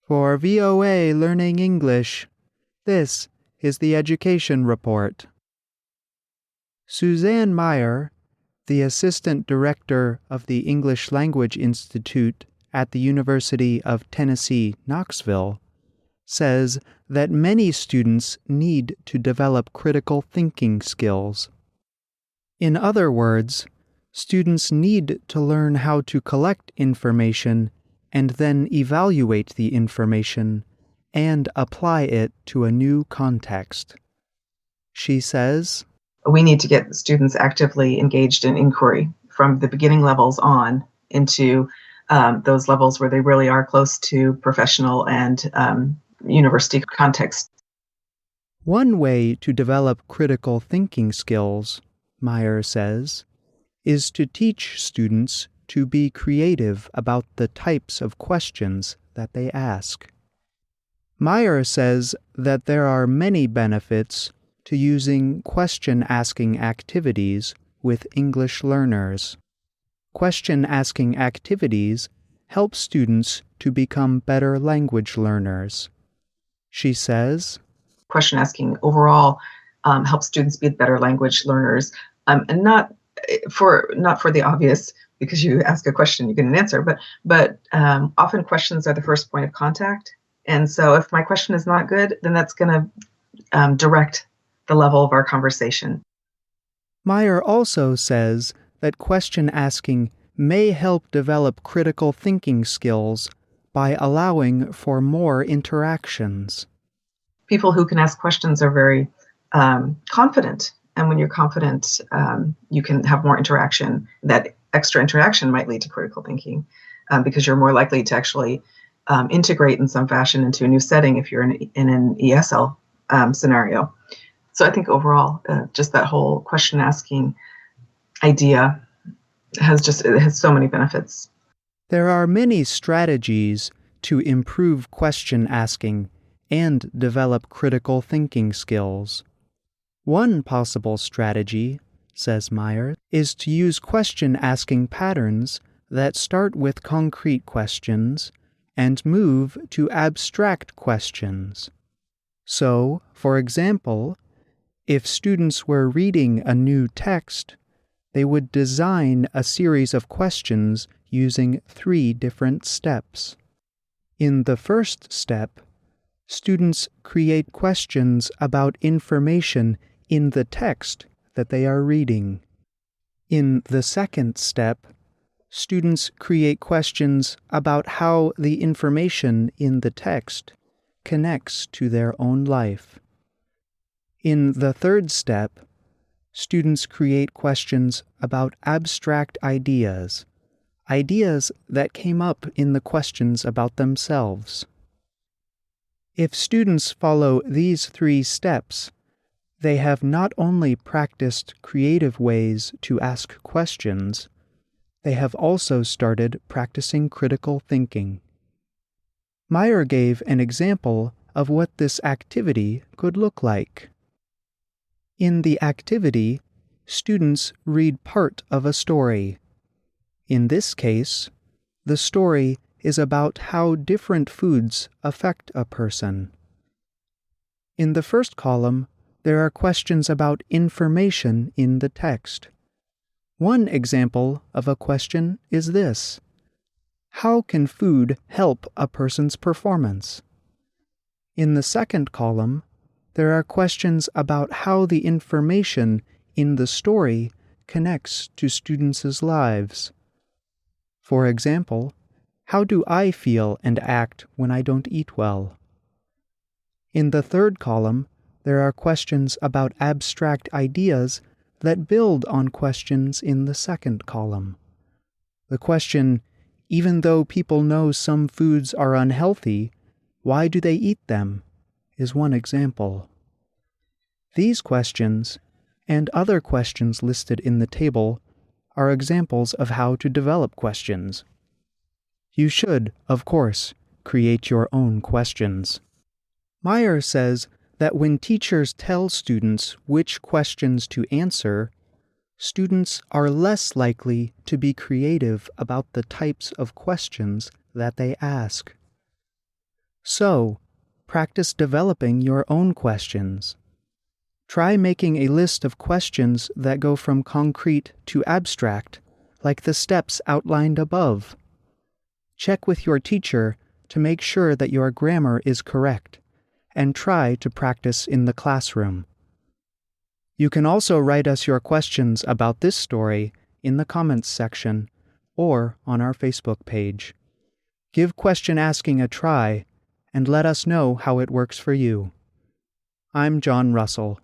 For VOA Learning English, this is the Education Report. Suzanne Meyer, the Assistant Director of the English Language Institute at the University of Tennessee, Knoxville, says that many students need to develop critical thinking skills. In other words, students need to learn how to collect information and then evaluate the information and apply it to a new context. She says, we need to get students actively engaged in inquiry from the beginning levels on into those levels where they really are close to professional and university context. One way to develop critical thinking skills, Meyer says, is to teach students to be creative about the types of questions that they ask. Meyer says that there are many benefits to using question-asking activities with English learners. Question-asking activities help students to become better language learners. She says, question asking overall helps students be better language learners, and not for the obvious, because you ask a question, you get an answer, but often questions are the first point of contact. And so if my question is not good, then that's going to direct the level of our conversation. Meyer also says that question asking may help develop critical thinking skills by allowing for more interactions. People who can ask questions are very confident. And when you're confident, you can have more interaction. That extra interaction might lead to critical thinking because you're more likely to actually integrate in some fashion into a new setting if you're in an ESL scenario. So I think overall, just that whole question asking idea has so many benefits. There are many strategies to improve question asking and develop critical thinking skills. One possible strategy, says Meyer, is to use question-asking patterns that start with concrete questions and move to abstract questions. So, for example, if students were reading a new text, they would design a series of questions using 3 different steps. In the first step, students create questions about information in the text that they are reading. In the second step, students create questions about how the information in the text connects to their own life. In the third step, students create questions about abstract ideas that came up in the questions about themselves. If students follow these 3 steps, they have not only practiced creative ways to ask questions, they have also started practicing critical thinking. Meyer gave an example of what this activity could look like. In the activity, students read part of a story. In this case, the story is about how different foods affect a person. In the first column, there are questions about information in the text. One example of a question is this: how can food help a person's performance? In the second column, there are questions about how the information in the story connects to students' lives. For example, how do I feel and act when I don't eat well? In the third column, there are questions about abstract ideas that build on questions in the second column. The question, even though people know some foods are unhealthy, why do they eat them, is one example. These questions, and other questions listed in the table, are examples of how to develop questions. You should, of course, create your own questions. Meyer says that when teachers tell students which questions to answer, students are less likely to be creative about the types of questions that they ask. So, practice developing your own questions. Try making a list of questions that go from concrete to abstract, like the steps outlined above. Check with your teacher to make sure that your grammar is correct, and try to practice in the classroom. You can also write us your questions about this story in the comments section or on our Facebook page. Give question asking a try and let us know how it works for you. I'm John Russell.